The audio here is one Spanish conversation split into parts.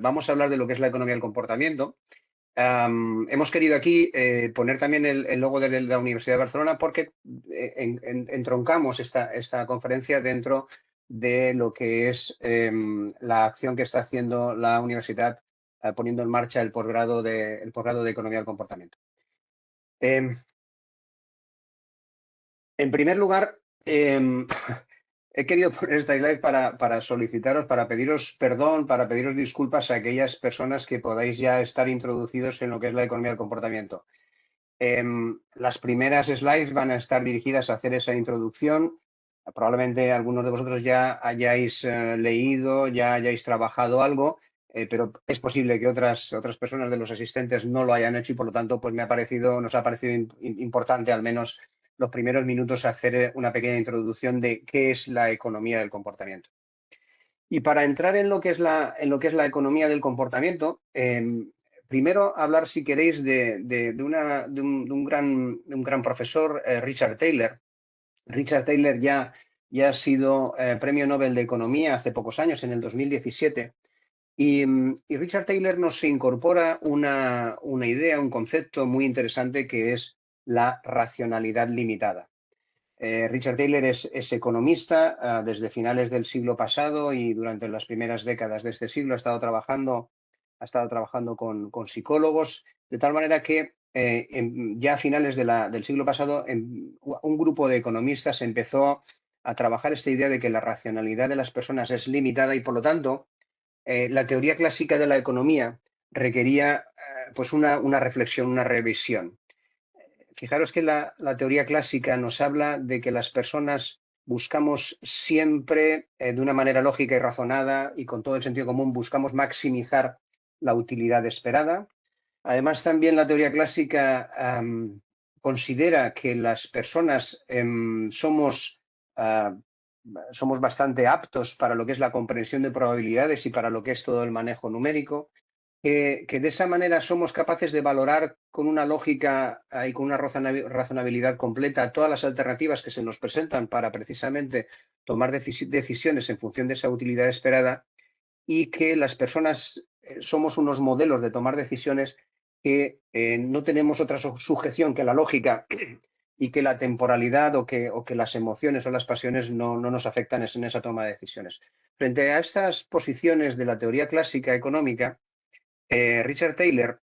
vamos a hablar de lo que es la economía del comportamiento. Hemos querido aquí poner también el logo de la Universidad de Barcelona porque entroncamos esta conferencia dentro de lo que es la acción que está haciendo la universidad poniendo en marcha el posgrado de Economía del Comportamiento. En primer lugar, he querido poner esta slide para solicitaros, para pediros perdón, para pediros disculpas a aquellas personas que podáis ya estar introducidos en lo que es la economía del comportamiento. Las primeras slides van a estar dirigidas a hacer esa introducción. Probablemente algunos de vosotros ya hayáis leído, ya hayáis trabajado algo, pero es posible que otras personas de los asistentes no lo hayan hecho y por lo tanto pues nos ha parecido importante al menos los primeros minutos hacer una pequeña introducción de qué es la economía del comportamiento. Y para entrar en lo que es la economía del comportamiento, primero hablar, si queréis, de un gran profesor, Richard Thaler. Richard Thaler ya ha sido premio Nobel de Economía hace pocos años, en el 2017. Y Richard Thaler nos incorpora una idea, un concepto muy interesante que es la racionalidad limitada. Richard Thaler es economista desde finales del siglo pasado y durante las primeras décadas de este siglo ha estado trabajando con psicólogos, de tal manera que ya a finales del siglo pasado un grupo de economistas empezó a trabajar esta idea de que la racionalidad de las personas es limitada y por lo tanto la teoría clásica de la economía requería pues una reflexión, una revisión. Fijaros que la teoría clásica nos habla de que las personas buscamos siempre de una manera lógica y razonada y con todo el sentido común buscamos maximizar la utilidad esperada. Además, también la teoría clásica considera que las personas somos bastante aptos para lo que es la comprensión de probabilidades y para lo que es todo el manejo numérico. Que de esa manera somos capaces de valorar con una lógica y con una razonabilidad completa todas las alternativas que se nos presentan para precisamente tomar decisiones en función de esa utilidad esperada y que las personas somos unos modelos de tomar decisiones que no tenemos otra sujeción que la lógica y que la temporalidad o que las emociones o las pasiones no nos afectan en esa toma de decisiones. Frente a estas posiciones de la teoría clásica económica, Richard Thaler,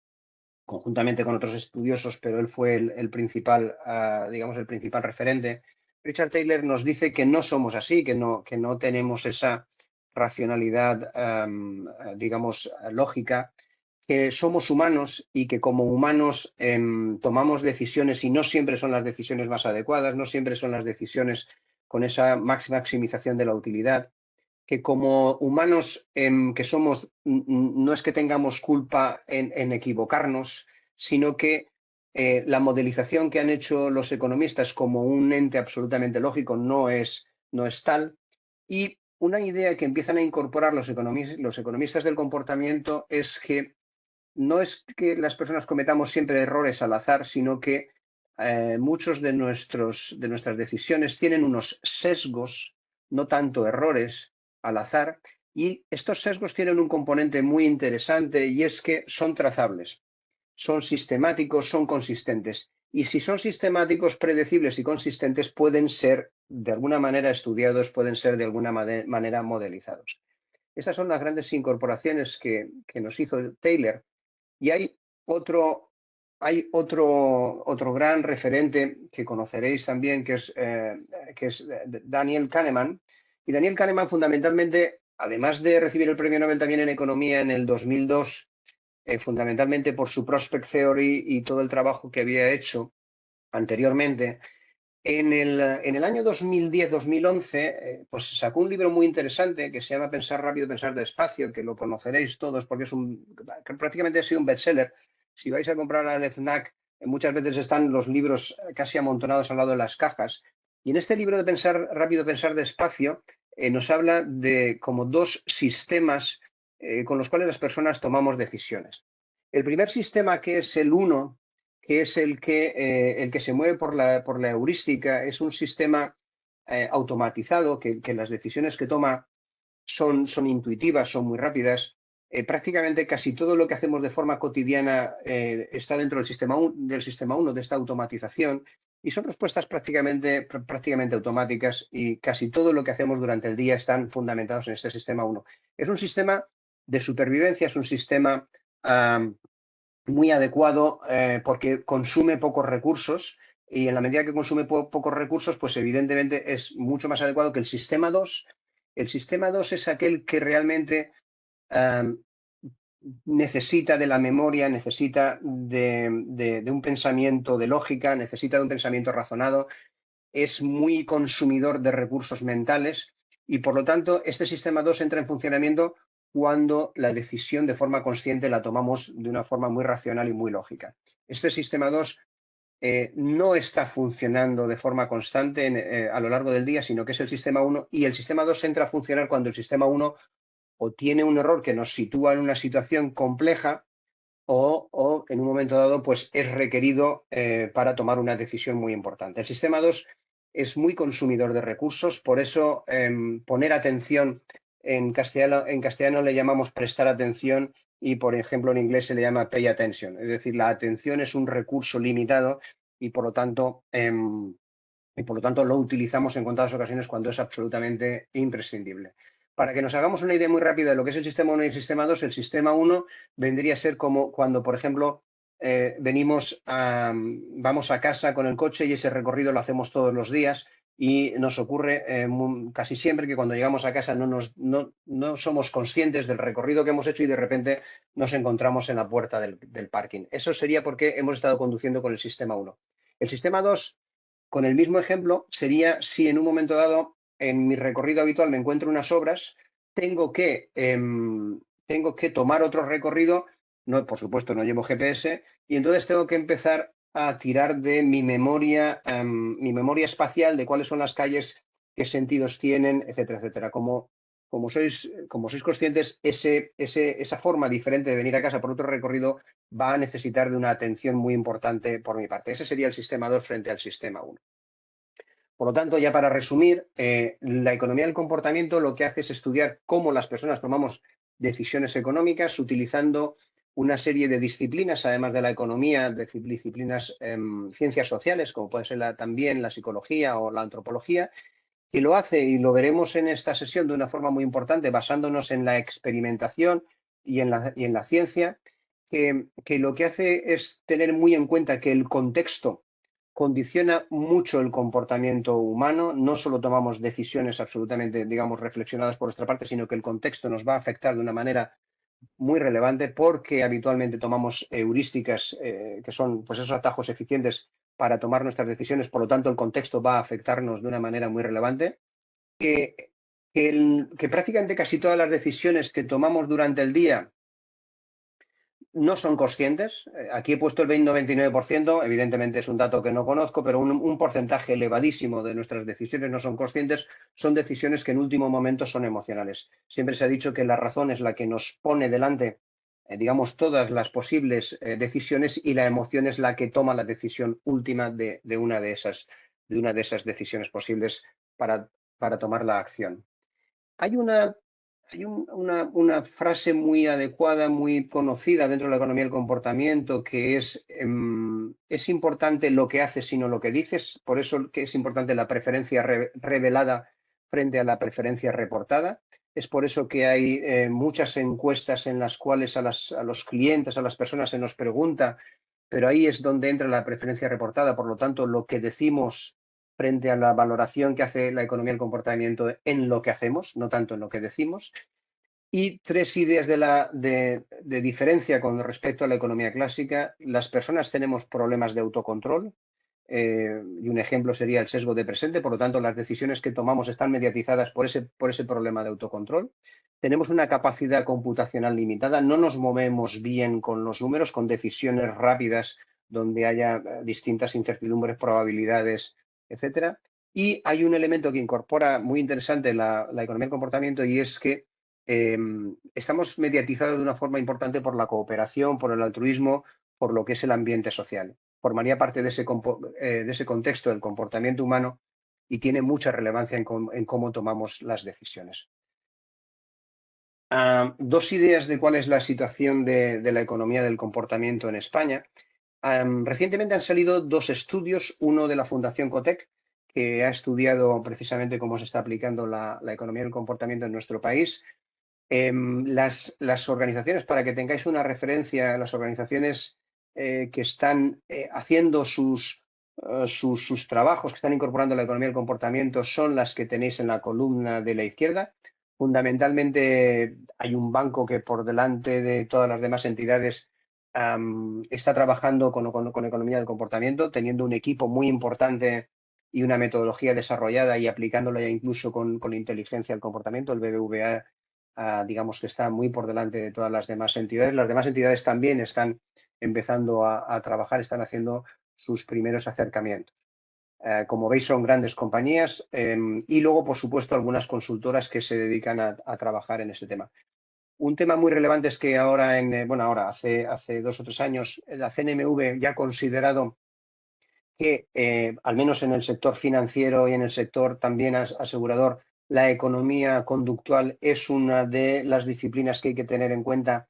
conjuntamente con otros estudiosos, pero él fue el principal, digamos, el principal referente, Richard Thaler nos dice que no somos así, que no tenemos esa racionalidad, digamos, lógica, que somos humanos y que como humanos tomamos decisiones y no siempre son las decisiones más adecuadas, no siempre son las decisiones con esa maximización de la utilidad, que como humanos que somos, no es que tengamos culpa en equivocarnos, sino que la modelización que han hecho los economistas como un ente absolutamente lógico no es tal. Y una idea que empiezan a incorporar los economistas del comportamiento es que no es que las personas cometamos siempre errores al azar, sino que muchos de nuestras decisiones tienen unos sesgos, no tanto errores al azar, y estos sesgos tienen un componente muy interesante y es que son trazables, son sistemáticos, son consistentes. Y si son sistemáticos, predecibles y consistentes, pueden ser de alguna manera estudiados, pueden ser de alguna manera modelizados. Estas son las grandes incorporaciones que nos hizo Thaler. Y hay otro gran referente que conoceréis también, que es Daniel Kahneman. Y Daniel Kahneman, fundamentalmente, además de recibir el premio Nobel también en Economía en el 2002, fundamentalmente por su Prospect Theory y todo el trabajo que había hecho anteriormente, en el año 2010-2011, pues sacó un libro muy interesante que se llama Pensar rápido, pensar despacio, que lo conoceréis todos porque prácticamente ha sido un bestseller. Si vais a comprar al FNAC, muchas veces están los libros casi amontonados al lado de las cajas. Y en este libro de Pensar rápido, pensar despacio, nos habla de como dos sistemas con los cuales las personas tomamos decisiones. El primer sistema, que es el 1, que es el que se mueve por la heurística, es un sistema automatizado, que las decisiones que toma son intuitivas, son muy rápidas. prácticamente casi todo lo que hacemos de forma cotidiana está dentro del sistema 1, de esta automatización, y son respuestas prácticamente automáticas, y casi todo lo que hacemos durante el día están fundamentados en este sistema 1. Es un sistema de supervivencia, es un sistema muy adecuado porque consume pocos recursos, y en la medida que consume pocos recursos, pues evidentemente es mucho más adecuado que el sistema 2. El sistema 2 es aquel que realmente necesita de la memoria, necesita de un pensamiento de lógica, necesita de un pensamiento razonado, es muy consumidor de recursos mentales, y por lo tanto este sistema 2 entra en funcionamiento cuando la decisión de forma consciente la tomamos de una forma muy racional y muy lógica. Este sistema 2 no está funcionando de forma constante a lo largo del día, sino que es el sistema 1, y el sistema 2 entra a funcionar cuando el sistema 1 o tiene un error que nos sitúa en una situación compleja, o en un momento dado pues es requerido para tomar una decisión muy importante. El sistema 2 es muy consumidor de recursos, por eso poner atención en castellano le llamamos prestar atención, y por ejemplo en inglés se le llama pay attention. Es decir, la atención es un recurso limitado, y por lo tanto lo utilizamos en contadas ocasiones cuando es absolutamente imprescindible. Para que nos hagamos una idea muy rápida de lo que es el sistema 1 y el sistema 2, el sistema 1 vendría a ser como cuando, por ejemplo, vamos a casa con el coche, y ese recorrido lo hacemos todos los días, y nos ocurre casi siempre que cuando llegamos a casa no somos conscientes del recorrido que hemos hecho, y de repente nos encontramos en la puerta del parking. Eso sería porque hemos estado conduciendo con el sistema 1. El sistema 2, con el mismo ejemplo, sería si en un momento dado, en mi recorrido habitual, me encuentro unas obras, tengo que tomar otro recorrido, no, por supuesto no llevo GPS, y entonces tengo que empezar a tirar de mi memoria espacial, de cuáles son las calles, qué sentidos tienen, etcétera, etcétera. Como sois conscientes, esa forma diferente de venir a casa por otro recorrido va a necesitar de una atención muy importante por mi parte. Ese sería el sistema 2 frente al sistema 1. Por lo tanto, ya para resumir, la economía del comportamiento lo que hace es estudiar cómo las personas tomamos decisiones económicas utilizando una serie de disciplinas, además de la economía, de disciplinas ciencias sociales, como puede ser también la psicología o la antropología, y lo hace, y lo veremos en esta sesión de una forma muy importante, basándonos en la experimentación y en la ciencia, que lo que hace es tener muy en cuenta que el contexto condiciona mucho el comportamiento humano. No solo tomamos decisiones absolutamente, digamos, reflexionadas por nuestra parte, sino que el contexto nos va a afectar de una manera muy relevante, porque habitualmente tomamos heurísticas que son pues esos atajos eficientes para tomar nuestras decisiones. Por lo tanto, el contexto va a afectarnos de una manera muy relevante. Que prácticamente casi todas las decisiones que tomamos durante el día no son conscientes. Aquí he puesto el 99%, evidentemente es un dato que no conozco, pero un porcentaje elevadísimo de nuestras decisiones no son conscientes, son decisiones que en último momento son emocionales. Siempre se ha dicho que la razón es la que nos pone delante, digamos, todas las posibles decisiones, y la emoción es la que toma la decisión última de una de esas decisiones posibles para tomar la acción. Hay una frase muy adecuada, muy conocida dentro de la economía del comportamiento, que es importante lo que haces y no lo que dices. Por eso que es importante la preferencia revelada frente a la preferencia reportada. Es por eso que hay muchas encuestas en las cuales a los clientes, a las personas se nos pregunta, pero ahí es donde entra la preferencia reportada. Por lo tanto, lo que decimos frente a la valoración que hace la economía del comportamiento en lo que hacemos, no tanto en lo que decimos. Y tres ideas de diferencia con respecto a la economía clásica. Las personas tenemos problemas de autocontrol, y un ejemplo sería el sesgo de presente. Por lo tanto, las decisiones que tomamos están mediatizadas por ese problema de autocontrol. Tenemos una capacidad computacional limitada, no nos movemos bien con los números, con decisiones rápidas donde haya distintas incertidumbres, probabilidades, etcétera. Y hay un elemento que incorpora muy interesante la economía del comportamiento, y es que estamos mediatizados de una forma importante por la cooperación, por el altruismo, por lo que es el ambiente social. Formaría parte de ese contexto del comportamiento humano, y tiene mucha relevancia en cómo tomamos las decisiones. Dos ideas de cuál es la situación de la economía del comportamiento en España. Recientemente han salido dos estudios, uno de la Fundación Cotec, que ha estudiado precisamente cómo se está aplicando la economía del comportamiento en nuestro país. Las organizaciones, para que tengáis una referencia, las organizaciones que están haciendo sus trabajos, que están incorporando la economía del comportamiento, son las que tenéis en la columna de la izquierda. Fundamentalmente hay un banco que por delante de todas las demás entidades está trabajando con economía del comportamiento, teniendo un equipo muy importante y una metodología desarrollada y aplicándola ya incluso con inteligencia al comportamiento. El BBVA, digamos que está muy por delante de todas las demás entidades. Las demás entidades también están empezando a trabajar, están haciendo sus primeros acercamientos. Como veis, son grandes compañías y luego, por supuesto, algunas consultoras que se dedican a trabajar en este tema. Un tema muy relevante es que ahora, hace 2 o 3 años, la CNMV ya ha considerado que, al menos en el sector financiero y en el sector también asegurador, la economía conductual es una de las disciplinas que hay que tener en cuenta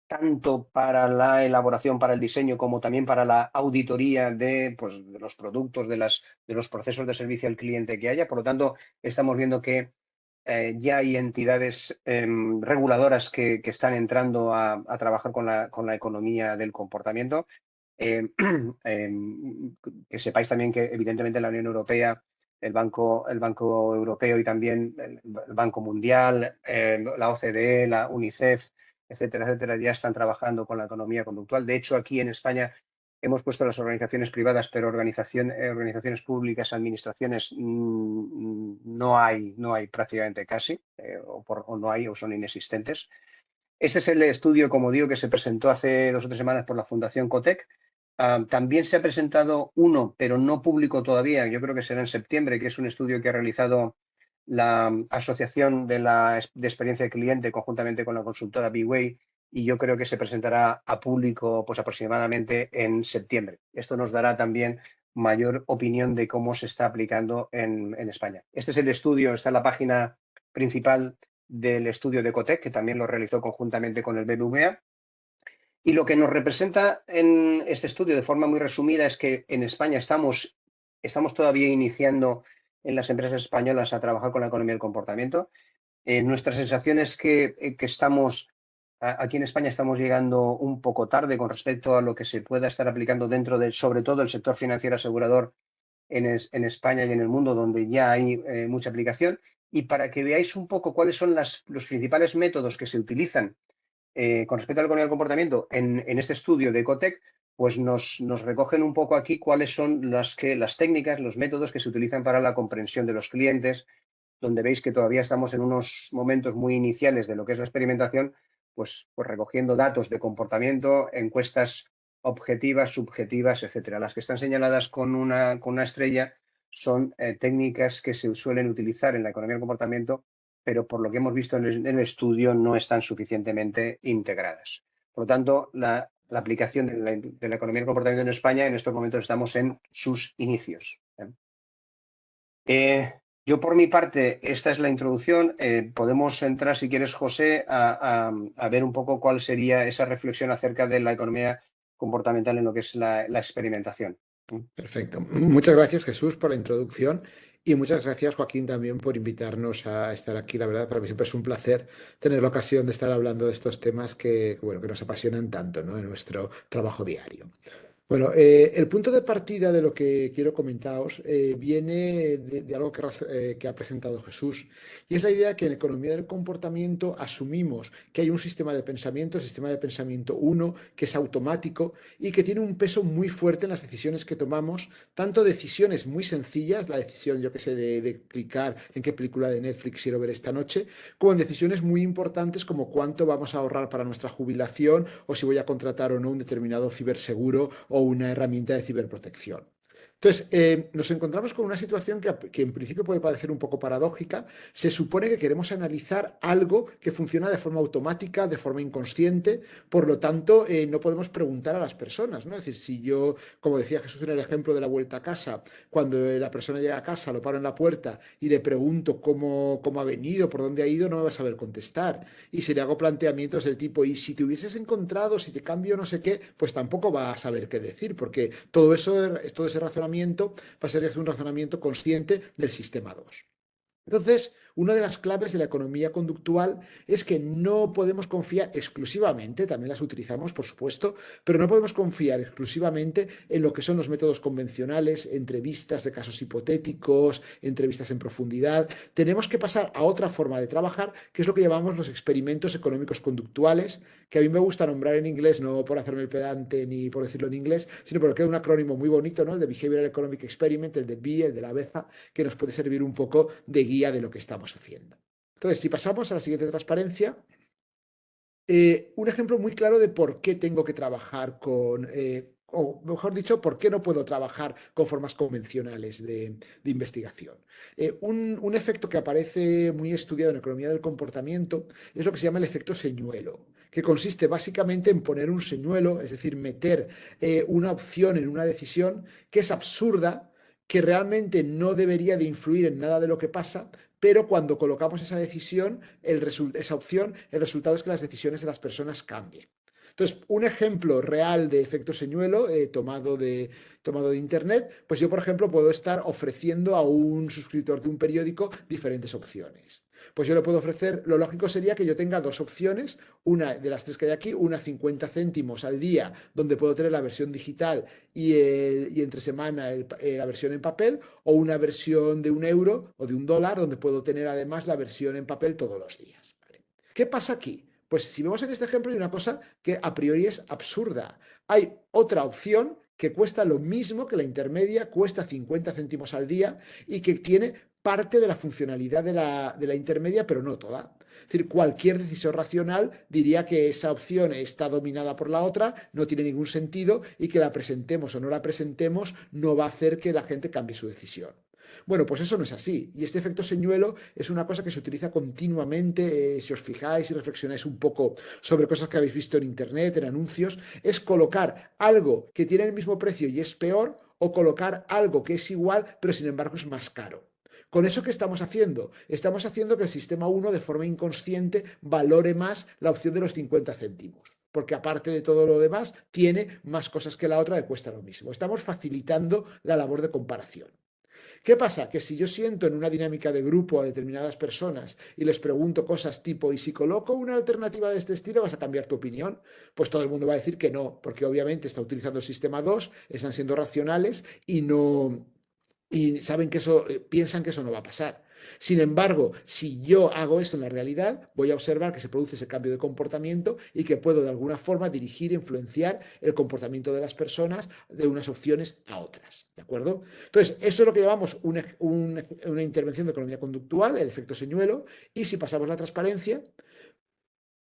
tanto para la elaboración, para el diseño, como también para la auditoría pues, de los productos, de los procesos de servicio al cliente que haya. Por lo tanto, estamos viendo que ya hay entidades reguladoras que están entrando a trabajar con la economía del comportamiento. Eh, que sepáis también que evidentemente la Unión Europea, el Banco Europeo y también el Banco Mundial, la OCDE, la UNICEF, etcétera, etcétera, ya están trabajando con la economía conductual. De hecho, aquí en España hemos puesto las organizaciones privadas, pero organizaciones públicas, administraciones, no hay prácticamente casi, o no hay o son inexistentes. Este es el estudio, como digo, que se presentó hace 2 o 3 semanas por la Fundación Cotec. También se ha presentado uno, pero no público todavía, yo creo que será en septiembre, que es un estudio que ha realizado la Asociación de Experiencia de Cliente conjuntamente con la consultora B-Way, y yo creo que se presentará a público pues aproximadamente en septiembre. Esto nos dará también mayor opinión de cómo se está aplicando en España. Este es el estudio, está en la página principal del estudio de Cotec, que también lo realizó conjuntamente con el BBVA. Y lo que nos representa en este estudio de forma muy resumida es que en España estamos todavía iniciando en las empresas españolas a trabajar con la economía del comportamiento. Nuestra sensación es que aquí en España estamos llegando un poco tarde con respecto a lo que se pueda estar aplicando dentro de, sobre todo, el sector financiero asegurador en España y en el mundo, donde ya hay mucha aplicación. Y para que veáis un poco cuáles son los principales métodos que se utilizan con respecto a la economía del comportamiento en este estudio de Ecotec, pues nos recogen un poco aquí cuáles son las técnicas, los métodos que se utilizan para la comprensión de los clientes, donde veis que todavía estamos en unos momentos muy iniciales de lo que es la experimentación, pues recogiendo datos de comportamiento, encuestas objetivas, subjetivas, etcétera. Las que están señaladas con una estrella son técnicas que se suelen utilizar en la economía del comportamiento, pero por lo que hemos visto en el estudio no están suficientemente integradas. Por lo tanto, la aplicación de la economía del comportamiento en España, en estos momentos estamos en sus inicios. Yo, por mi parte, esta es la introducción. Podemos entrar, si quieres, José, a ver un poco cuál sería esa reflexión acerca de la economía comportamental en lo que es la experimentación. Perfecto. Muchas gracias, Jesús, por la introducción y muchas gracias, Joaquín, también por invitarnos a estar aquí. La verdad, para mí siempre es un placer tener la ocasión de estar hablando de estos temas que nos apasionan tanto, ¿no?, en nuestro trabajo diario. Bueno, el punto de partida de lo que quiero comentaros viene de algo que ha presentado Jesús, y es la idea que en economía del comportamiento asumimos que hay un sistema de pensamiento uno, que es automático y que tiene un peso muy fuerte en las decisiones que tomamos, tanto decisiones muy sencillas, la decisión, yo que sé, de clicar en qué película de Netflix quiero ver esta noche, como en decisiones muy importantes como cuánto vamos a ahorrar para nuestra jubilación o si voy a contratar o no un determinado ciberseguro o una herramienta de ciberprotección. Entonces, nos encontramos con una situación que en principio puede parecer un poco paradójica. Se supone que queremos analizar algo que funciona de forma automática, de forma inconsciente, por lo tanto, no podemos preguntar a las personas, ¿no? Es decir, si yo, como decía Jesús en el ejemplo de la vuelta a casa, cuando la persona llega a casa, lo paro en la puerta y le pregunto cómo ha venido, por dónde ha ido, no me va a saber contestar. Y si le hago planteamientos del tipo, y si te hubieses encontrado, si te cambio no sé qué, pues tampoco va a saber qué decir, porque todo eso, todo ese razonamiento va a ser un razonamiento consciente del sistema 2. Entonces, una de las claves de la economía conductual es que no podemos confiar exclusivamente, también las utilizamos, por supuesto, pero no podemos confiar exclusivamente en lo que son los métodos convencionales, entrevistas de casos hipotéticos, entrevistas en profundidad. Tenemos que pasar a otra forma de trabajar, que es lo que llamamos los experimentos económicos conductuales, que a mí me gusta nombrar en inglés, no por hacerme el pedante ni por decirlo en inglés, sino porque es un acrónimo muy bonito, ¿no? El de Behavioral Economic Experiment, el de BEE, el de la abeja, que nos puede servir un poco de guía de lo que estamos haciendo. Entonces, si pasamos a la siguiente transparencia, un ejemplo muy claro de por qué tengo que trabajar o mejor dicho, por qué no puedo trabajar con formas convencionales de investigación. Un efecto que aparece muy estudiado en economía del comportamiento es lo que se llama el efecto señuelo, que consiste básicamente en poner un señuelo, es decir, meter una opción en una decisión que es absurda, que realmente no debería de influir en nada de lo que pasa, pero cuando colocamos esa decisión, esa opción, el resultado es que las decisiones de las personas cambien. Entonces, un ejemplo real de efecto señuelo tomado de Internet, pues yo, por ejemplo, puedo estar ofreciendo a un suscriptor de un periódico diferentes opciones. Pues yo le puedo ofrecer, lo lógico sería que yo tenga dos opciones, una de las tres que hay aquí, una 50 céntimos al día, donde puedo tener la versión digital y entre semana la versión en papel, o una versión de 1 euro o de $1, donde puedo tener además la versión en papel todos los días. ¿Vale? ¿Qué pasa aquí? Pues si vemos en este ejemplo hay una cosa que a priori es absurda. Hay otra opción que cuesta lo mismo que la intermedia, cuesta 50 céntimos al día y que tiene parte de la funcionalidad de la intermedia, pero no toda. Es decir, cualquier decisión racional diría que esa opción está dominada por la otra, no tiene ningún sentido y que la presentemos o no la presentemos no va a hacer que la gente cambie su decisión. Bueno, pues eso no es así. Y este efecto señuelo es una cosa que se utiliza continuamente, si os fijáis y reflexionáis un poco sobre cosas que habéis visto en Internet, en anuncios, es colocar algo que tiene el mismo precio y es peor o colocar algo que es igual pero sin embargo es más caro. ¿Con eso qué estamos haciendo? Estamos haciendo que el sistema 1 de forma inconsciente valore más la opción de los 50 céntimos porque aparte de todo lo demás, tiene más cosas que la otra que cuesta lo mismo. Estamos facilitando la labor de comparación. ¿Qué pasa? Que si yo siento en una dinámica de grupo a determinadas personas y les pregunto cosas tipo, ¿y si coloco una alternativa de este estilo vas a cambiar tu opinión? Pues todo el mundo va a decir que no, porque obviamente está utilizando el sistema 2, están siendo racionales y no y saben que eso piensan que eso no va a pasar. Sin embargo, si yo hago esto en la realidad, voy a observar que se produce ese cambio de comportamiento y que puedo de alguna forma dirigir, influenciar el comportamiento de las personas de unas opciones a otras. ¿De acuerdo? Entonces, eso es lo que llamamos una intervención de economía conductual, el efecto señuelo, y si pasamos la transparencia,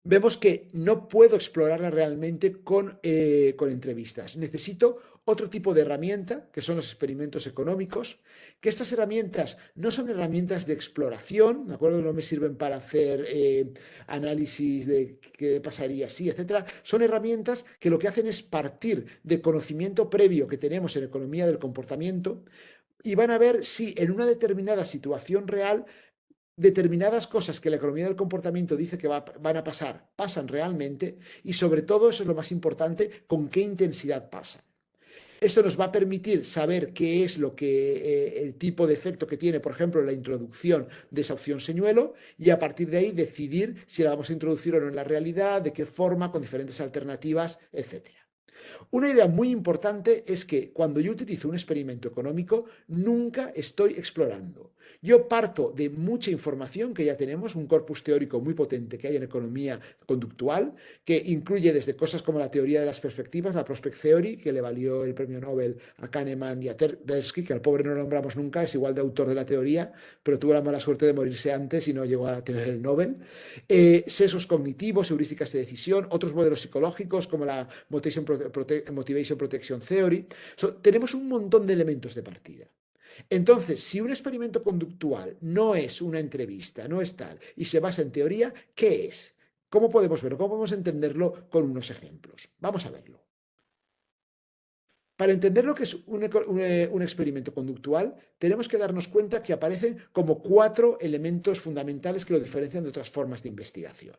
vemos que no puedo explorarla realmente con entrevistas. Necesito otro tipo de herramienta, que son los experimentos económicos, que estas herramientas no son herramientas de exploración, ¿de acuerdo? No me sirven para hacer análisis de qué pasaría si, etcétera. Son herramientas que lo que hacen es partir de conocimiento previo que tenemos en economía del comportamiento y van a ver si en una determinada situación real determinadas cosas que la economía del comportamiento dice que van a pasar, pasan realmente y sobre todo, eso es lo más importante, con qué intensidad pasan. Esto nos va a permitir saber qué es lo que el tipo de efecto que tiene, por ejemplo, la introducción de esa opción señuelo y a partir de ahí decidir si la vamos a introducir o no en la realidad, de qué forma, con diferentes alternativas, etcétera. Una idea muy importante es que cuando yo utilizo un experimento económico, nunca estoy explorando. Yo parto de mucha información que ya tenemos, un corpus teórico muy potente que hay en economía conductual, que incluye desde cosas como la teoría de las perspectivas, la Prospect Theory, que le valió el premio Nobel a Kahneman y a Tversky, que al pobre no lo nombramos nunca, es igual de autor de la teoría, pero tuvo la mala suerte de morirse antes y no llegó a tener el Nobel. Sesgos cognitivos, heurísticas de decisión, otros modelos psicológicos como la Motivation Motivation Protection Theory. Tenemos un montón de elementos de partida. Entonces, si un experimento conductual no es una entrevista, no es tal, y se basa en teoría, ¿qué es? ¿Cómo podemos verlo? ¿Cómo podemos entenderlo con unos ejemplos? Vamos a verlo. Para entender lo que es un experimento conductual, tenemos que darnos cuenta que aparecen como 4 elementos fundamentales que lo diferencian de otras formas de investigación.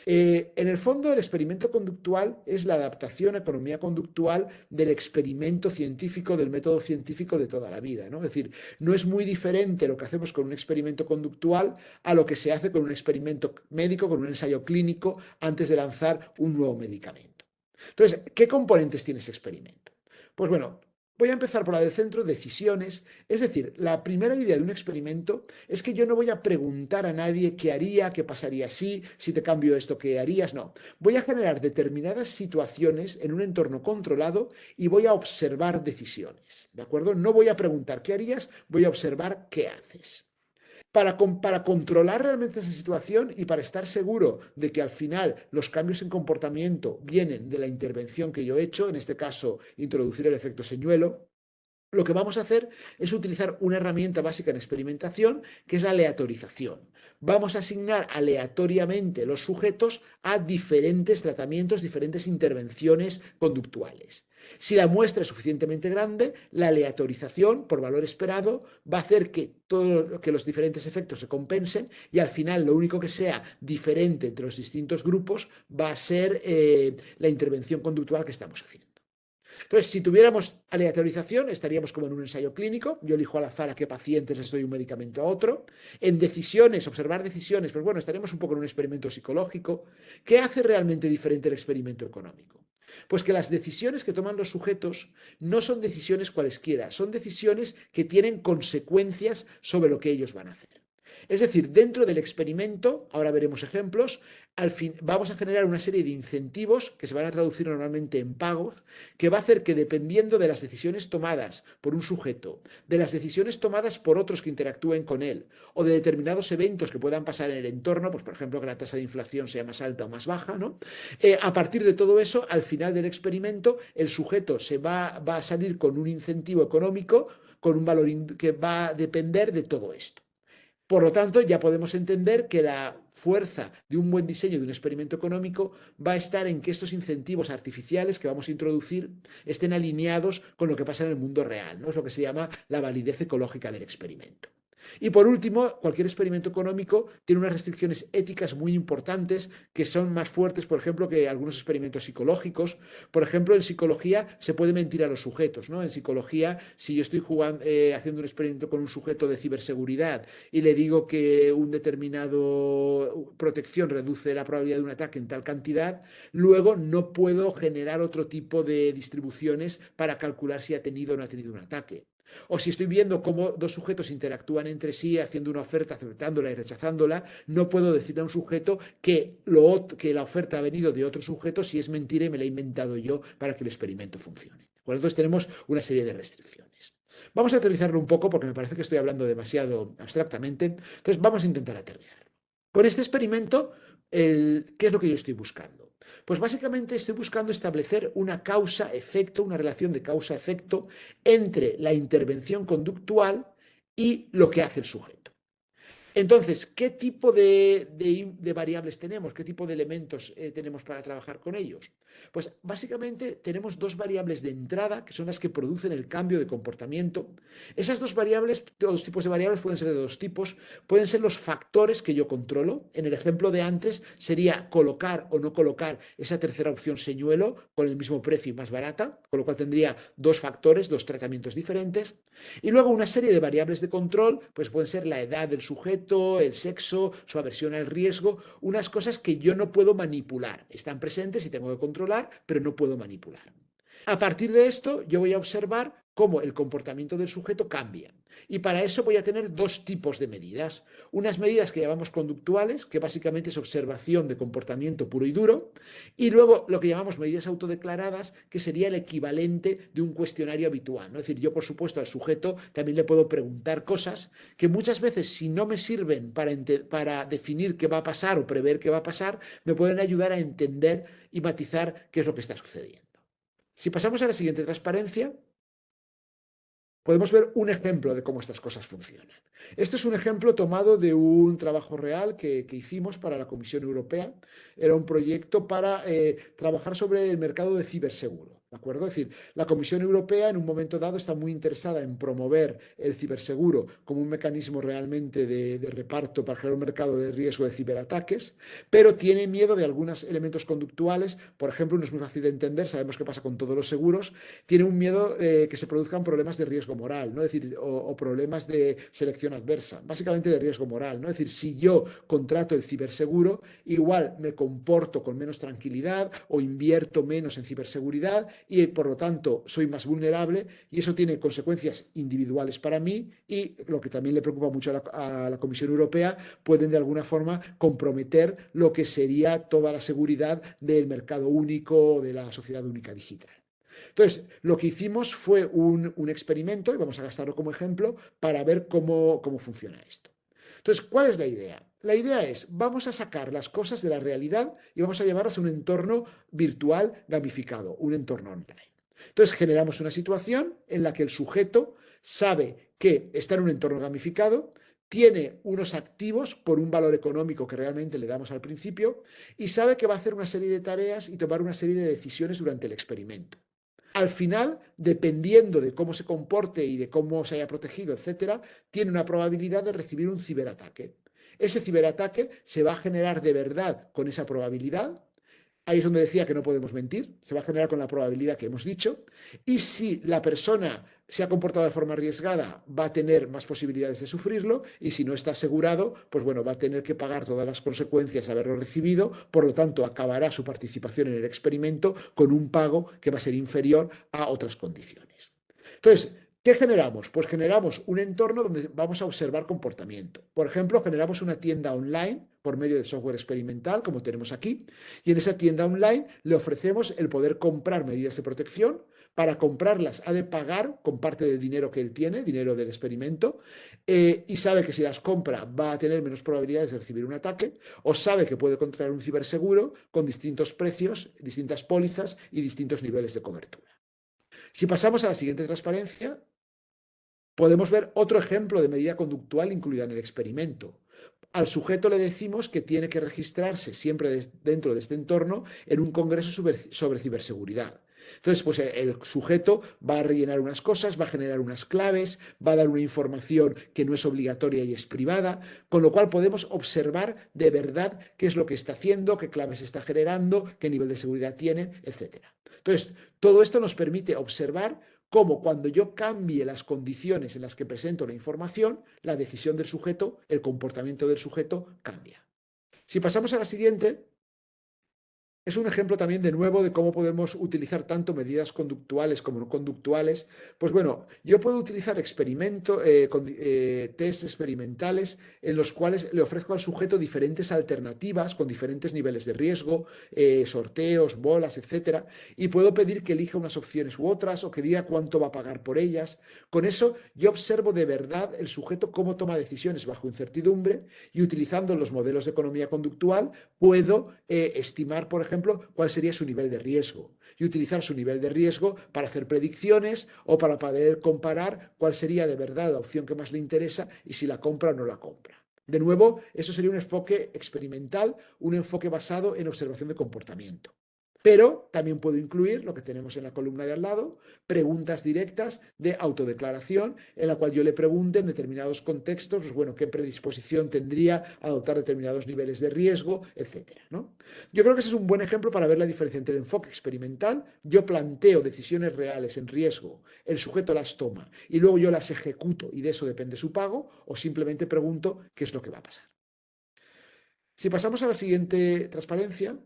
En el fondo, el experimento conductual es la adaptación a economía conductual del experimento científico, del método científico de toda la vida, ¿no? Es decir, no es muy diferente lo que hacemos con un experimento conductual a lo que se hace con un experimento médico, con un ensayo clínico, antes de lanzar un nuevo medicamento. Entonces, ¿qué componentes tiene ese experimento? Pues bueno, voy a empezar por la del centro, decisiones. Es decir, la primera idea de un experimento es que yo no voy a preguntar a nadie qué haría, qué pasaría si te cambio esto, qué harías. No, voy a generar determinadas situaciones en un entorno controlado y voy a observar decisiones. ¿De acuerdo? No voy a preguntar qué harías, voy a observar qué haces. Para controlar realmente esa situación y para estar seguro de que al final los cambios en comportamiento vienen de la intervención que yo he hecho, en este caso introducir el efecto señuelo, lo que vamos a hacer es utilizar una herramienta básica en experimentación, que es la aleatorización. Vamos a asignar aleatoriamente los sujetos a diferentes tratamientos, diferentes intervenciones conductuales. Si la muestra es suficientemente grande, la aleatorización, por valor esperado, va a hacer que los diferentes efectos se compensen y al final lo único que sea diferente entre los distintos grupos va a ser la intervención conductual que estamos haciendo. Entonces, si tuviéramos aleatorización, estaríamos como en un ensayo clínico. Yo elijo al azar a qué pacientes les doy un medicamento a otro. En decisiones, observar decisiones, pues bueno, estaríamos un poco en un experimento psicológico. ¿Qué hace realmente diferente el experimento económico? Pues que las decisiones que toman los sujetos no son decisiones cualesquiera, son decisiones que tienen consecuencias sobre lo que ellos van a hacer. Es decir, dentro del experimento, ahora veremos ejemplos, al fin vamos a generar una serie de incentivos que se van a traducir normalmente en pagos, que va a hacer que dependiendo de las decisiones tomadas por un sujeto, de las decisiones tomadas por otros que interactúen con él, o de determinados eventos que puedan pasar en el entorno, pues por ejemplo que la tasa de inflación sea más alta o más baja, ¿no? A partir de todo eso, al final del experimento, el sujeto va a salir con un incentivo económico, con un valor que va a depender de todo esto. Por lo tanto, ya podemos entender que la fuerza de un buen diseño de un experimento económico va a estar en que estos incentivos artificiales que vamos a introducir estén alineados con lo que pasa en el mundo real, ¿no? Es lo que se llama la validez ecológica del experimento. Y por último, cualquier experimento económico tiene unas restricciones éticas muy importantes que son más fuertes, por ejemplo, que algunos experimentos psicológicos. Por ejemplo, en psicología se puede mentir a los sujetos, ¿no? En psicología, si yo estoy haciendo un experimento con un sujeto de ciberseguridad y le digo que un determinado protección reduce la probabilidad de un ataque en tal cantidad, luego no puedo generar otro tipo de distribuciones para calcular si ha tenido o no ha tenido un ataque. O si estoy viendo cómo dos sujetos interactúan entre sí, haciendo una oferta, aceptándola y rechazándola, no puedo decirle a un sujeto que la oferta ha venido de otro sujeto si es mentira y me la he inventado yo para que el experimento funcione. Por entonces tenemos una serie de restricciones. Vamos a aterrizarlo un poco porque me parece que estoy hablando demasiado abstractamente. Entonces vamos a intentar aterrizarlo. Con este experimento, ¿qué es lo que yo estoy buscando? Pues básicamente estoy buscando establecer una causa-efecto, una relación de causa-efecto entre la intervención conductual y lo que hace el sujeto. Entonces, ¿qué tipo de variables tenemos? ¿Qué tipo de elementos tenemos para trabajar con ellos? Pues básicamente tenemos 2 variables de entrada, que son las que producen el cambio de comportamiento. Esas 2 variables, 2 tipos de variables pueden ser de 2 tipos. Pueden ser los factores que yo controlo. En el ejemplo de antes sería colocar o no colocar esa tercera opción señuelo con el mismo precio y más barata, con lo cual tendría 2 factores, 2 tratamientos diferentes. Y luego una serie de variables de control, pues pueden ser la edad del sujeto, el sexo, su aversión al riesgo, unas cosas que yo no puedo manipular. Están presentes y tengo que controlar, pero no puedo manipular. A partir de esto, yo voy a observar cómo el comportamiento del sujeto cambia. Y para eso voy a tener 2 tipos de medidas. Unas medidas que llamamos conductuales, que básicamente es observación de comportamiento puro y duro, y luego lo que llamamos medidas autodeclaradas, que sería el equivalente de un cuestionario habitual, ¿no? Es decir, yo por supuesto al sujeto también le puedo preguntar cosas que muchas veces si no me sirven para definir qué va a pasar o prever qué va a pasar, me pueden ayudar a entender y matizar qué es lo que está sucediendo. Si pasamos a la siguiente transparencia, podemos ver un ejemplo de cómo estas cosas funcionan. Este es un ejemplo tomado de un trabajo real que hicimos para la Comisión Europea. Era un proyecto para trabajar sobre el mercado de ciberseguro. ¿De acuerdo? Es decir, la Comisión Europea en un momento dado está muy interesada en promover el ciberseguro como un mecanismo realmente de reparto para generar un mercado de riesgo de ciberataques, pero tiene miedo de algunos elementos conductuales. Por ejemplo, no es muy fácil de entender, sabemos qué pasa con todos los seguros, tiene un miedo que se produzcan problemas de riesgo moral, ¿no? Es decir, o problemas de selección adversa, básicamente de riesgo moral, ¿no? Es decir, si yo contrato el ciberseguro, igual me comporto con menos tranquilidad o invierto menos en ciberseguridad y por lo tanto soy más vulnerable y eso tiene consecuencias individuales para mí y lo que también le preocupa mucho a la Comisión Europea, pueden de alguna forma comprometer lo que sería toda la seguridad del mercado único, de la sociedad única digital. Entonces, lo que hicimos fue un experimento, y vamos a gastarlo como ejemplo, para ver cómo funciona esto. Entonces, ¿cuál es la idea? La idea es, vamos a sacar las cosas de la realidad y vamos a llevarlas a un entorno virtual gamificado, un entorno online. Entonces, generamos una situación en la que el sujeto sabe que está en un entorno gamificado, tiene unos activos por un valor económico que realmente le damos al principio y sabe que va a hacer una serie de tareas y tomar una serie de decisiones durante el experimento. Al final, dependiendo de cómo se comporte y de cómo se haya protegido, etcétera, tiene una probabilidad de recibir un ciberataque. Ese ciberataque se va a generar de verdad con esa probabilidad. Ahí es donde decía que no podemos mentir, se va a generar con la probabilidad que hemos dicho. Y si la persona se ha comportado de forma arriesgada, va a tener más posibilidades de sufrirlo. Y si no está asegurado, pues bueno, va a tener que pagar todas las consecuencias de haberlo recibido. Por lo tanto, acabará su participación en el experimento con un pago que va a ser inferior a otras condiciones. Entonces, ¿qué generamos? Pues generamos un entorno donde vamos a observar comportamiento. Por ejemplo, generamos una tienda online por medio de software experimental, como tenemos aquí, y en esa tienda online le ofrecemos el poder comprar medidas de protección. Para comprarlas ha de pagar con parte del dinero que él tiene, dinero del experimento, y sabe que si las compra va a tener menos probabilidades de recibir un ataque, o sabe que puede contratar un ciberseguro con distintos precios, distintas pólizas y distintos niveles de cobertura. Si pasamos a la siguiente transparencia, podemos ver otro ejemplo de medida conductual incluida en el experimento. Al sujeto le decimos que tiene que registrarse siempre dentro de este entorno en un congreso sobre ciberseguridad. Entonces, pues el sujeto va a rellenar unas cosas, va a generar unas claves, va a dar una información que no es obligatoria y es privada, con lo cual podemos observar de verdad qué es lo que está haciendo, qué claves está generando, qué nivel de seguridad tienen, etc. Entonces, todo esto nos permite observar cómo cuando yo cambie las condiciones en las que presento la información, la decisión del sujeto, el comportamiento del sujeto cambia. Si pasamos a la siguiente, es un ejemplo también de nuevo de cómo podemos utilizar tanto medidas conductuales como no conductuales. Pues bueno, yo puedo utilizar test experimentales en los cuales le ofrezco al sujeto diferentes alternativas con diferentes niveles de riesgo, sorteos, bolas, etcétera, y puedo pedir que elija unas opciones u otras o que diga cuánto va a pagar por ellas. Con eso yo observo de verdad el sujeto cómo toma decisiones bajo incertidumbre y utilizando los modelos de economía conductual puedo estimar, por ejemplo, cuál sería su nivel de riesgo y utilizar su nivel de riesgo para hacer predicciones o para poder comparar cuál sería de verdad la opción que más le interesa y si la compra o no la compra. De nuevo, eso sería un enfoque experimental, un enfoque basado en observación de comportamiento. Pero también puedo incluir lo que tenemos en la columna de al lado, preguntas directas de autodeclaración, en la cual yo le pregunte en determinados contextos, pues bueno, qué predisposición tendría a adoptar determinados niveles de riesgo, etcétera, ¿no? Yo creo que ese es un buen ejemplo para ver la diferencia entre el enfoque experimental, yo planteo decisiones reales en riesgo, el sujeto las toma y luego yo las ejecuto y de eso depende su pago, o simplemente pregunto qué es lo que va a pasar. Si pasamos a la siguiente transparencia,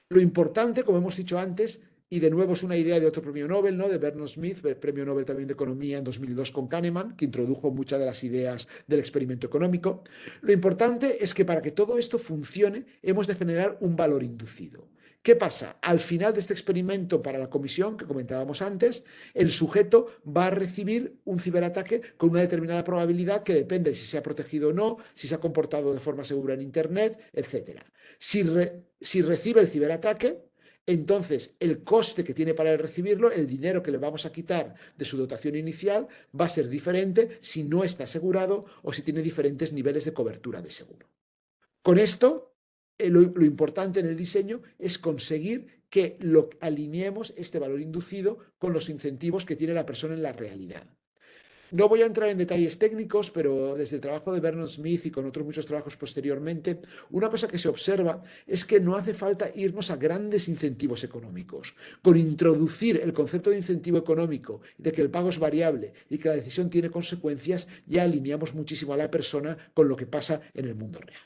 lo importante, como hemos dicho antes, y de nuevo es una idea de otro premio Nobel, ¿no? De Bernard Smith, premio Nobel también de Economía en 2002 con Kahneman, que introdujo muchas de las ideas del experimento económico. Lo importante es que para que todo esto funcione, hemos de generar un valor inducido. ¿Qué pasa? Al final de este experimento para la comisión que comentábamos antes, el sujeto va a recibir un ciberataque con una determinada probabilidad que depende de si se ha protegido o no, si se ha comportado de forma segura en Internet, etc. Si recibe el ciberataque, entonces el coste que tiene para recibirlo, el dinero que le vamos a quitar de su dotación inicial, va a ser diferente si no está asegurado o si tiene diferentes niveles de cobertura de seguro. Con esto, lo importante en el diseño es conseguir que alineemos este valor inducido con los incentivos que tiene la persona en la realidad. No voy a entrar en detalles técnicos, pero desde el trabajo de Vernon Smith y con otros muchos trabajos posteriormente, una cosa que se observa es que no hace falta irnos a grandes incentivos económicos. Con introducir el concepto de incentivo económico, de que el pago es variable y que la decisión tiene consecuencias, ya alineamos muchísimo a la persona con lo que pasa en el mundo real.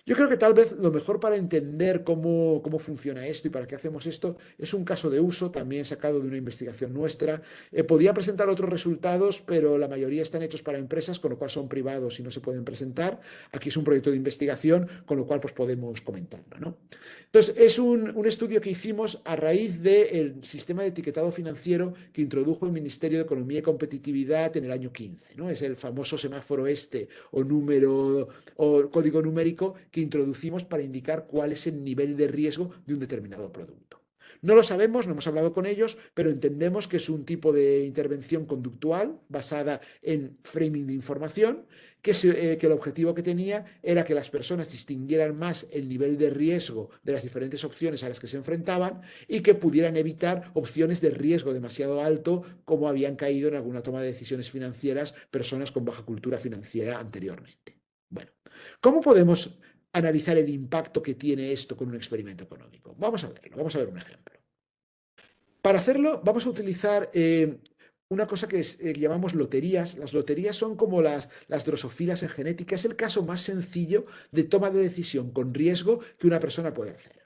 Yo creo que tal vez lo mejor para entender cómo funciona esto y para qué hacemos esto es un caso de uso, también sacado de una investigación nuestra. Podía presentar otros resultados, pero la mayoría están hechos para empresas, con lo cual son privados y no se pueden presentar. Aquí es un proyecto de investigación, con lo cual pues podemos comentarlo, ¿no? Entonces, es un estudio que hicimos a raíz del sistema de etiquetado financiero que introdujo el Ministerio de Economía y Competitividad en el año 15, ¿no? Es el famoso semáforo o código numérico que introducimos para indicar cuál es el nivel de riesgo de un determinado producto. No lo sabemos, no hemos hablado con ellos, pero entendemos que es un tipo de intervención conductual basada en framing de información, que el objetivo que tenía era que las personas distinguieran más el nivel de riesgo de las diferentes opciones a las que se enfrentaban y que pudieran evitar opciones de riesgo demasiado alto, como habían caído en alguna toma de decisiones financieras personas con baja cultura financiera anteriormente. Bueno, ¿cómo podemos analizar el impacto que tiene esto con un experimento económico? Vamos a verlo, vamos a ver un ejemplo. Para hacerlo vamos a utilizar una cosa que llamamos loterías. Las loterías son como las drosofilas en genética. Es el caso más sencillo de toma de decisión con riesgo que una persona puede hacer.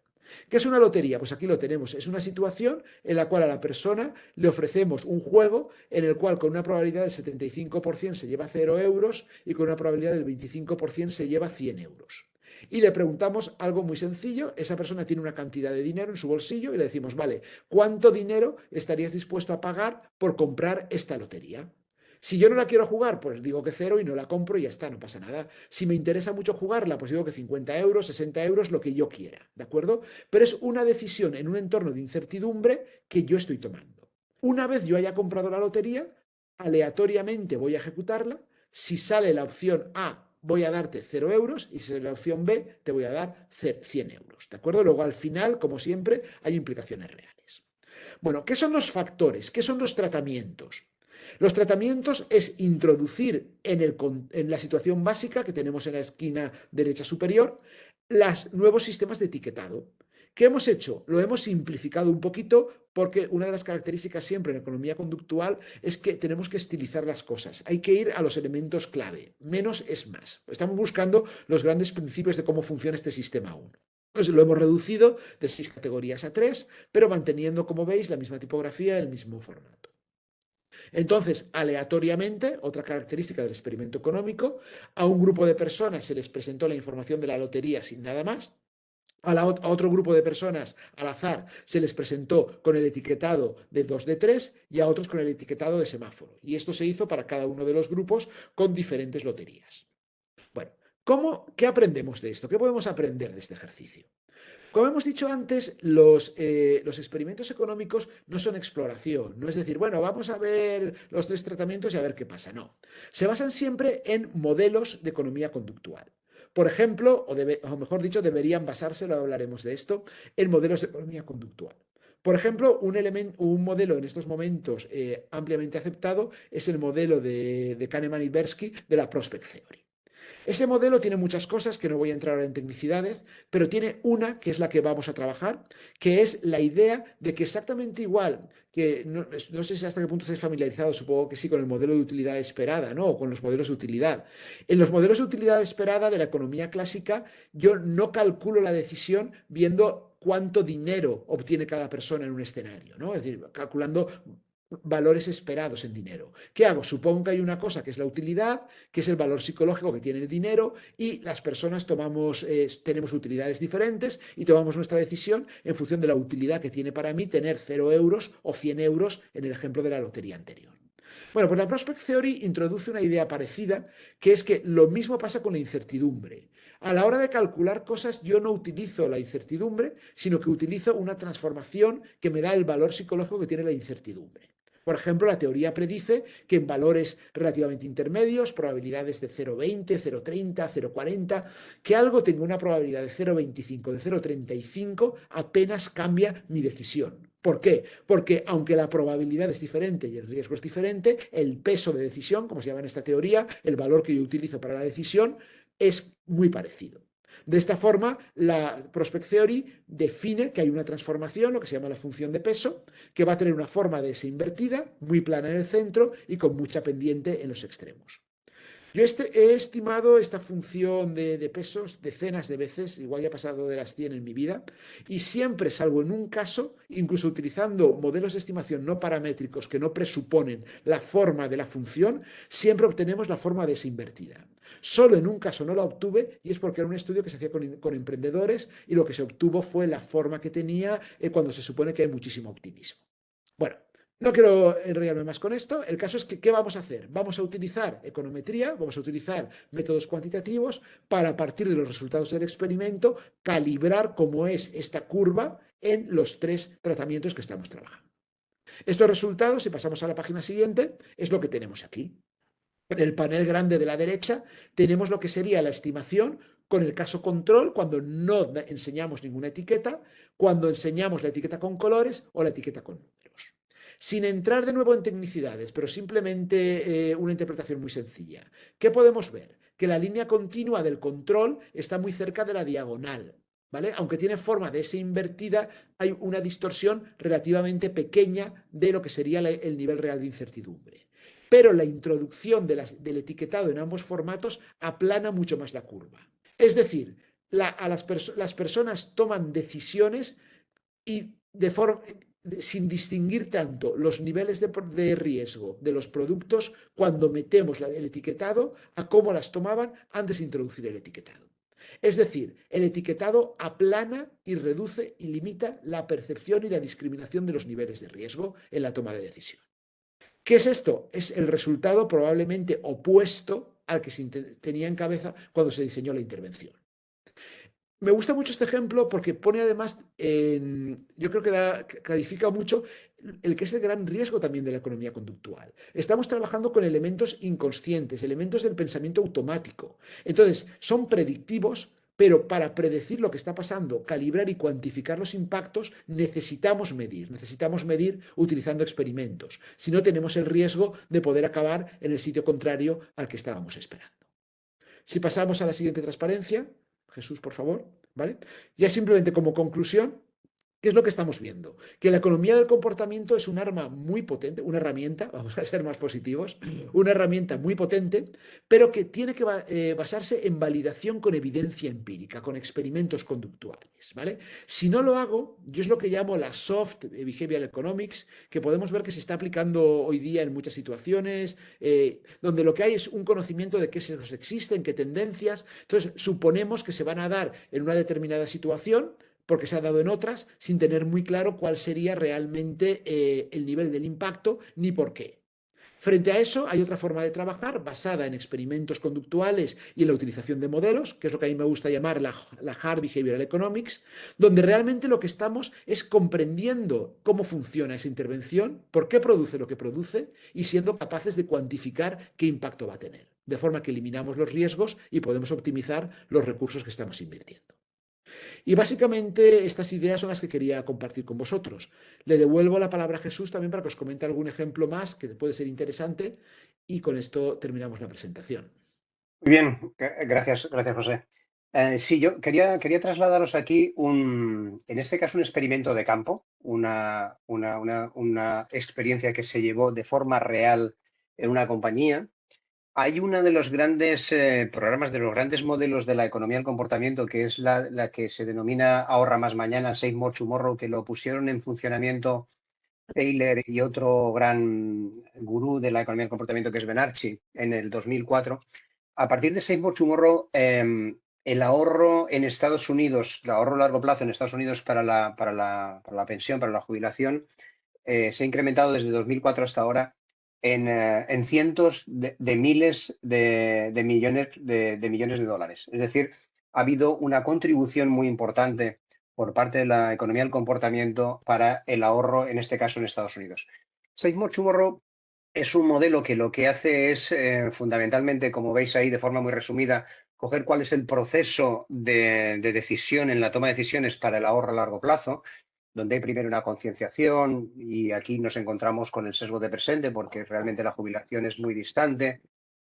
¿Qué es una lotería? Pues aquí lo tenemos. Es una situación en la cual a la persona le ofrecemos un juego en el cual con una probabilidad del 75% se lleva 0 euros y con una probabilidad del 25% se lleva 100 euros. Y le preguntamos algo muy sencillo, esa persona tiene una cantidad de dinero en su bolsillo y le decimos, vale, ¿cuánto dinero estarías dispuesto a pagar por comprar esta lotería? Si yo no la quiero jugar, pues digo que 0 y no la compro y ya está, no pasa nada. Si me interesa mucho jugarla, pues digo que 50 euros, 60 euros, lo que yo quiera, ¿de acuerdo? Pero es una decisión en un entorno de incertidumbre que yo estoy tomando. Una vez yo haya comprado la lotería, aleatoriamente voy a ejecutarla. Si sale la opción A, voy a darte 0 euros y si es la opción B, te voy a dar 100 euros, ¿de acuerdo? Luego al final, como siempre, hay implicaciones reales. Bueno, ¿qué son los factores? ¿Qué son los tratamientos? Los tratamientos es introducir en la situación básica que tenemos en la esquina derecha superior los nuevos sistemas de etiquetado. ¿Qué hemos hecho? Lo hemos simplificado un poquito porque una de las características siempre en economía conductual es que tenemos que estilizar las cosas. Hay que ir a los elementos clave. Menos es más. Estamos buscando los grandes principios de cómo funciona este sistema 1. Pues lo hemos reducido de 6 categorías a 3, pero manteniendo, como veis, la misma tipografía y el mismo formato. Entonces, aleatoriamente, otra característica del experimento económico, a un grupo de personas se les presentó la información de la lotería sin nada más. A otro grupo de personas al azar se les presentó con el etiquetado de 2 de 3 y a otros con el etiquetado de semáforo. Y esto se hizo para cada uno de los grupos con diferentes loterías. Bueno, ¿qué aprendemos de esto? ¿Qué podemos aprender de este ejercicio? Como hemos dicho antes, los experimentos económicos no son exploración, no es decir, bueno, vamos a ver los 3 tratamientos y a ver qué pasa, no. Se basan siempre en modelos de economía conductual. Por ejemplo, o mejor dicho, deberían basarse, luego hablaremos de esto, en modelos de economía conductual. Por ejemplo, un modelo en estos momentos ampliamente aceptado es el modelo de Kahneman y Tversky de la Prospect Theory. Ese modelo tiene muchas cosas que no voy a entrar ahora en tecnicidades, pero tiene una que es la que vamos a trabajar, que es la idea de que exactamente igual, que no sé si hasta qué punto estáis familiarizados, supongo que sí, con el modelo de utilidad esperada, ¿no? O con los modelos de utilidad. En los modelos de utilidad esperada de la economía clásica, yo no calculo la decisión viendo cuánto dinero obtiene cada persona en un escenario, ¿no? Es decir, calculando valores esperados en dinero. ¿Qué hago? Supongo que hay una cosa que es la utilidad, que es el valor psicológico que tiene el dinero y las personas tenemos utilidades diferentes y tomamos nuestra decisión en función de la utilidad que tiene para mí tener 0 euros o 100 euros en el ejemplo de la lotería anterior. Bueno, pues la Prospect Theory introduce una idea parecida, que es que lo mismo pasa con la incertidumbre. A la hora de calcular cosas, yo no utilizo la incertidumbre, sino que utilizo una transformación que me da el valor psicológico que tiene la incertidumbre. Por ejemplo, la teoría predice que en valores relativamente intermedios, probabilidades de 0,20, 0,30, 0,40, que algo tenga una probabilidad de 0,25, de 0,35, apenas cambia mi decisión. ¿Por qué? Porque aunque la probabilidad es diferente y el riesgo es diferente, el peso de decisión, como se llama en esta teoría, el valor que yo utilizo para la decisión, es muy parecido. De esta forma, la Prospect Theory define que hay una transformación, lo que se llama la función de peso, que va a tener una forma de S invertida, muy plana en el centro y con mucha pendiente en los extremos. Yo he estimado esta función de pesos decenas de veces, igual ya he pasado de las 100 en mi vida, y siempre, salvo en un caso, incluso utilizando modelos de estimación no paramétricos que no presuponen la forma de la función, siempre obtenemos la forma desinvertida. Solo en un caso no la obtuve y es porque era un estudio que se hacía con emprendedores y lo que se obtuvo fue la forma que tenía cuando se supone que hay muchísimo optimismo. Bueno, no quiero enrollarme más con esto. El caso es que, ¿qué vamos a hacer? Vamos a utilizar econometría, vamos a utilizar métodos cuantitativos para, a partir de los resultados del experimento, calibrar cómo es esta curva en los 3 tratamientos que estamos trabajando. Estos resultados, si pasamos a la página siguiente, es lo que tenemos aquí. En el panel grande de la derecha tenemos lo que sería la estimación con el caso control, cuando no enseñamos ninguna etiqueta, cuando enseñamos la etiqueta con colores o la etiqueta con números. Sin entrar de nuevo en tecnicidades, pero simplemente una interpretación muy sencilla. ¿Qué podemos ver? Que la línea continua del control está muy cerca de la diagonal, ¿vale? Aunque tiene forma de S invertida, hay una distorsión relativamente pequeña de lo que sería el nivel real de incertidumbre. Pero la introducción del etiquetado en ambos formatos aplana mucho más la curva. Es decir, las personas toman decisiones y sin distinguir tanto los niveles de riesgo de los productos cuando metemos el etiquetado a cómo las tomaban antes de introducir el etiquetado. Es decir, el etiquetado aplana y reduce y limita la percepción y la discriminación de los niveles de riesgo en la toma de decisión. ¿Qué es esto? Es el resultado probablemente opuesto al que se tenía en cabeza cuando se diseñó la intervención. Me gusta mucho este ejemplo porque pone además, yo creo que clarifica mucho el que es el gran riesgo también de la economía conductual. Estamos trabajando con elementos inconscientes, elementos del pensamiento automático. Entonces, son predictivos, pero para predecir lo que está pasando, calibrar y cuantificar los impactos, necesitamos medir utilizando experimentos. Si no, tenemos el riesgo de poder acabar en el sitio contrario al que estábamos esperando. Si pasamos a la siguiente transparencia, Jesús, por favor, ¿vale? Ya simplemente como conclusión, ¿qué es lo que estamos viendo? Que la economía del comportamiento es un arma muy potente, una herramienta, vamos a ser más positivos, una herramienta muy potente, pero que tiene que basarse en validación con evidencia empírica, con experimentos conductuales, ¿vale? Si no lo hago, yo es lo que llamo la soft behavioral economics, que podemos ver que se está aplicando hoy día en muchas situaciones, donde lo que hay es un conocimiento de qué sesgos existen, qué tendencias, entonces suponemos que se van a dar en una determinada situación, porque se ha dado en otras, sin tener muy claro cuál sería realmente el nivel del impacto ni por qué. Frente a eso, hay otra forma de trabajar basada en experimentos conductuales y en la utilización de modelos, que es lo que a mí me gusta llamar la Hard Behavioral Economics, donde realmente lo que estamos es comprendiendo cómo funciona esa intervención, por qué produce lo que produce y siendo capaces de cuantificar qué impacto va a tener. De forma que eliminamos los riesgos y podemos optimizar los recursos que estamos invirtiendo. Y básicamente estas ideas son las que quería compartir con vosotros. Le devuelvo la palabra a Jesús también para que os comente algún ejemplo más que puede ser interesante y con esto terminamos la presentación. Muy bien, gracias, José. Sí, yo quería trasladaros aquí en este caso, un experimento de campo, una experiencia que se llevó de forma real en una compañía. Hay uno de los grandes programas, de los grandes modelos de la economía del comportamiento, que es la que se denomina Ahorra Más Mañana, Save More Tomorrow, que lo pusieron en funcionamiento Taylor y otro gran gurú de la economía del comportamiento, que es Ben Archie, en el 2004. A partir de Save More Tomorrow, el ahorro en Estados Unidos, el ahorro a largo plazo en Estados Unidos para la pensión, para la jubilación, se ha incrementado desde 2004 hasta ahora en cientos de miles de millones de dólares. Es decir, ha habido una contribución muy importante por parte de la economía del comportamiento para el ahorro, en este caso en Estados Unidos. Save Tomorrow es un modelo que lo que hace es fundamentalmente, como veis ahí de forma muy resumida, coger cuál es el proceso de decisión en la toma de decisiones para el ahorro a largo plazo, donde hay primero una concienciación y aquí nos encontramos con el sesgo de presente porque realmente la jubilación es muy distante.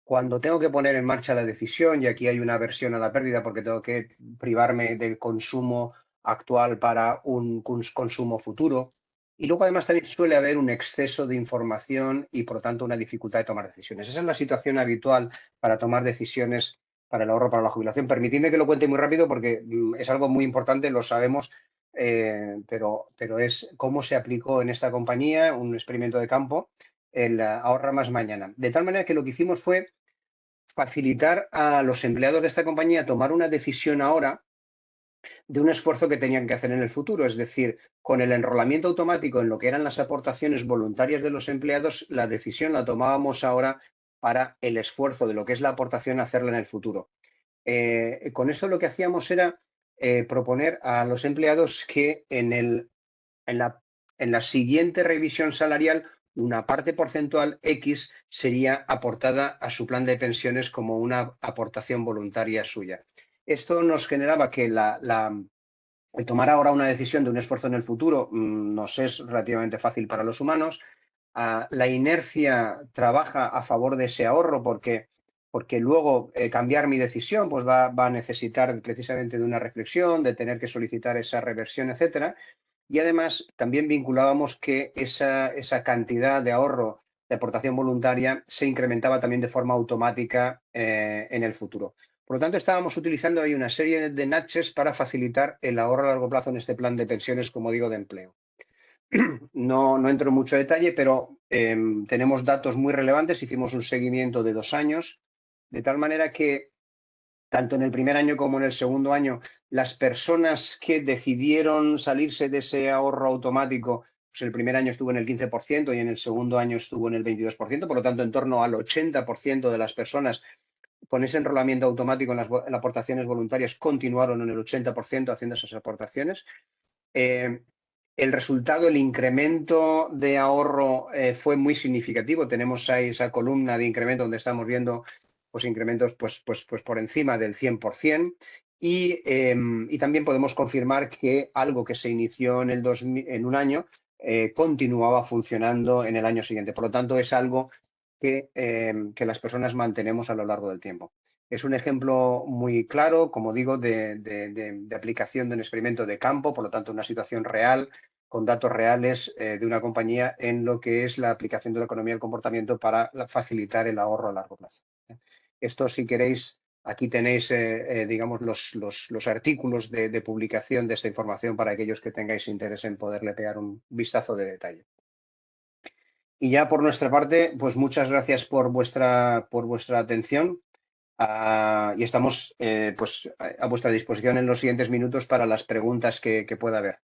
Cuando tengo que poner en marcha la decisión, y aquí hay una aversión a la pérdida porque tengo que privarme del consumo actual para un consumo futuro. Y luego además también suele haber un exceso de información y por lo tanto una dificultad de tomar decisiones. Esa es la situación habitual para tomar decisiones para el ahorro, para la jubilación. Permitidme que lo cuente muy rápido porque es algo muy importante, lo sabemos, pero es cómo se aplicó en esta compañía, un experimento de campo, el ahorra más mañana. De tal manera que lo que hicimos fue facilitar a los empleados de esta compañía tomar una decisión ahora de un esfuerzo que tenían que hacer en el futuro. Es decir, con el enrolamiento automático en lo que eran las aportaciones voluntarias de los empleados, la decisión la tomábamos ahora para el esfuerzo de lo que es la aportación, hacerla en el futuro. Con esto lo que hacíamos era proponer a los empleados que en la siguiente revisión salarial una parte porcentual X sería aportada a su plan de pensiones como una aportación voluntaria suya. Esto nos generaba que el tomar ahora una decisión de un esfuerzo en el futuro nos es relativamente fácil para los humanos. La inercia trabaja a favor de ese ahorro porque luego cambiar mi decisión pues va a necesitar precisamente de una reflexión, de tener que solicitar esa reversión, etcétera. Y además también vinculábamos que esa cantidad de ahorro de aportación voluntaria se incrementaba también de forma automática en el futuro. Por lo tanto, estábamos utilizando ahí una serie de nudges para facilitar el ahorro a largo plazo en este plan de pensiones, como digo, de empleo. No entro en mucho detalle, pero tenemos datos muy relevantes. Hicimos un seguimiento de 2 años, de tal manera que tanto en el primer año como en el segundo año, las personas que decidieron salirse de ese ahorro automático, pues el primer año estuvo en el 15% y en el segundo año estuvo en el 22%, por lo tanto, en torno al 80% de las personas con ese enrolamiento automático en las aportaciones voluntarias continuaron en el 80% haciendo esas aportaciones. El resultado, el incremento de ahorro fue muy significativo. Tenemos ahí esa columna de incremento donde estamos viendo pues, incrementos pues por encima del 100%. Y también podemos confirmar que algo que se inició en un año continuaba funcionando en el año siguiente. Por lo tanto, es algo que las personas mantenemos a lo largo del tiempo. Es un ejemplo muy claro, como digo, de aplicación de un experimento de campo, por lo tanto, una situación real, con datos reales de una compañía en lo que es la aplicación de la economía del comportamiento para facilitar el ahorro a largo plazo. Esto, si queréis, aquí tenéis, digamos, los artículos de publicación de esta información para aquellos que tengáis interés en poderle pegar un vistazo de detalle. Y ya por nuestra parte, pues muchas gracias por vuestra atención. Y estamos pues a vuestra disposición en los siguientes minutos para las preguntas que pueda haber.